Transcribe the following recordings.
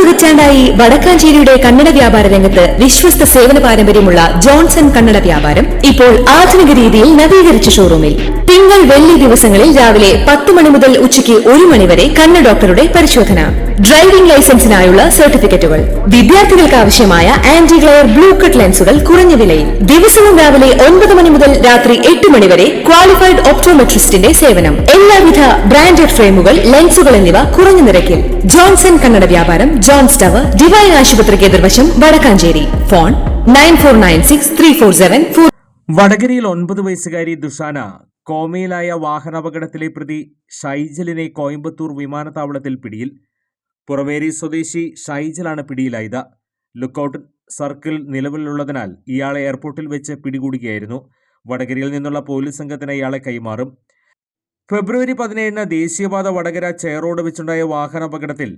പതിറ്റാണ്ടായി വടക്കാഞ്ചേരിയുടെ കന്നഡ വ്യാപാര രംഗത്ത് വിശ്വസ്ത സേവന പാരമ്പര്യമുള്ള ജോൺസൺ കന്നഡ വ്യാപാരം ഇപ്പോൾ ആധുനിക രീതിയിൽ നവീകരിച്ച ഷോറൂമിൽ തിങ്കൾ വെള്ളി ദിവസങ്ങളിൽ രാവിലെ 10 മണി മുതൽ ഉച്ചയ്ക്ക് 1 മണി വരെ കണ്ണ് ഡോക്ടറുടെ പരിശോധന, ഡ്രൈവിംഗ് ലൈസൻസിനായുള്ള സർട്ടിഫിക്കറ്റുകൾ, വിദ്യാർത്ഥികൾക്ക് ആവശ്യമായ ആന്റി ഗ്ലെയർ ബ്ലൂ കട്ട് ലെൻസുകൾ കുറഞ്ഞ വിലയിൽ, ദിവസവും രാവിലെ 9 മണി മുതൽ രാത്രി 8 മണി വരെ ക്വാളിഫൈഡ് ഒപ്റ്റോമെട്രിസ്റ്റിന്റെ സേവനം, എല്ലാവിധ ബ്രാൻഡഡ് ഫ്രെയിമുകൾ, ലെൻസുകൾ എന്നിവ കുറഞ്ഞ നിരക്കിൽ. ജോൺസൺ കന്നഡ വ്യാപാരം, ജോൺസ് ടവർ, ഡിവൈൻ ആശുപത്രിക്ക് എതിർവശം, വടക്കാഞ്ചേരി. ഫോൺ 94963474. വടകരയിൽ 9 വയസ്സുകാരി ദുഷാന കോമയിലായ വാഹനാപകടത്തിലെ പ്രതി ഷൈജലിനെ കോയമ്പത്തൂർ വിമാനത്താവളത്തിൽ പിടിയിൽ. പുറമേരി സ്വദേശി ഷൈജലാണ് പിടിയിലായത്. ലുക്കൌട്ട് സർക്കിൾ നിലവിലുള്ളതിനാൽ ഇയാളെ എയർപോർട്ടിൽ വെച്ച് പിടികൂടുകയായിരുന്നു. വടകരയിൽ നിന്നുള്ള പോലീസ് സംഘത്തിന് ഇയാളെ കൈമാറും. ഫെബ്രുവരി 17 ദേശീയപാത വടകര ചേറോഡ് വെച്ചുണ്ടായ വാഹനാപകടത്തിൽ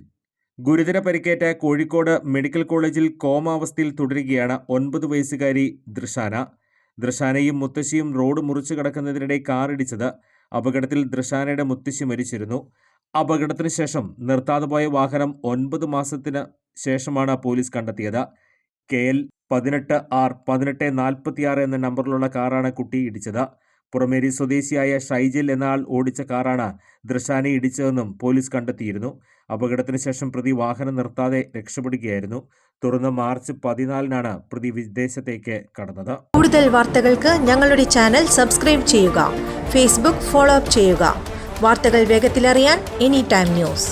ഗുരുതര പരിക്കേറ്റ കോഴിക്കോട് മെഡിക്കൽ കോളേജിൽ കോമാവസ്ഥയിൽ തുടരുകയാണ് 9 വയസ്സുകാരി ദൃശാനയും മുത്തശ്ശിയും റോഡ് മുറിച്ചു കടക്കുന്നതിനിടെ കാറിടിച്ചത്. അപകടത്തിൽ ദൃശാനയുടെ മുത്തശ്ശി മരിച്ചിരുന്നു. അപകടത്തിന് ശേഷം നിർത്താതെ പോയ വാഹനം 9 മാസത്തിന് ശേഷമാണ് പോലീസ് കണ്ടെത്തിയത്. KL 18R 1846 എന്ന നമ്പറിലുള്ള കാറാണ് കുട്ടി ഇടിച്ചത്. പുറമേരി സ്വദേശിയായ ഷൈജൽ എന്ന ആൾ ഓടിച്ച കാറാണ് ദൃശാനെ ഇടിച്ചതെന്നും പോലീസ് കണ്ടെത്തിയിരുന്നു. അപകടത്തിന് ശേഷം പ്രതി വാഹനം നിർത്താതെ രക്ഷപ്പെടുകയായിരുന്നു. തുടർന്ന് മാർച്ച് 14 പ്രതി വിദേശത്തേക്ക് കടന്നത്. കൂടുതൽ വാർത്തകൾക്ക് ഞങ്ങളുടെ ചാനൽ സബ്സ്ക്രൈബ് ചെയ്യുക. ഫേസ്ബുക്ക് ഫോളോ അപ്പ് ചെയ്യുക. വാർത്തകൾ വേഗത്തിലറിയാൻ എനി ടൈം ന്യൂസ്.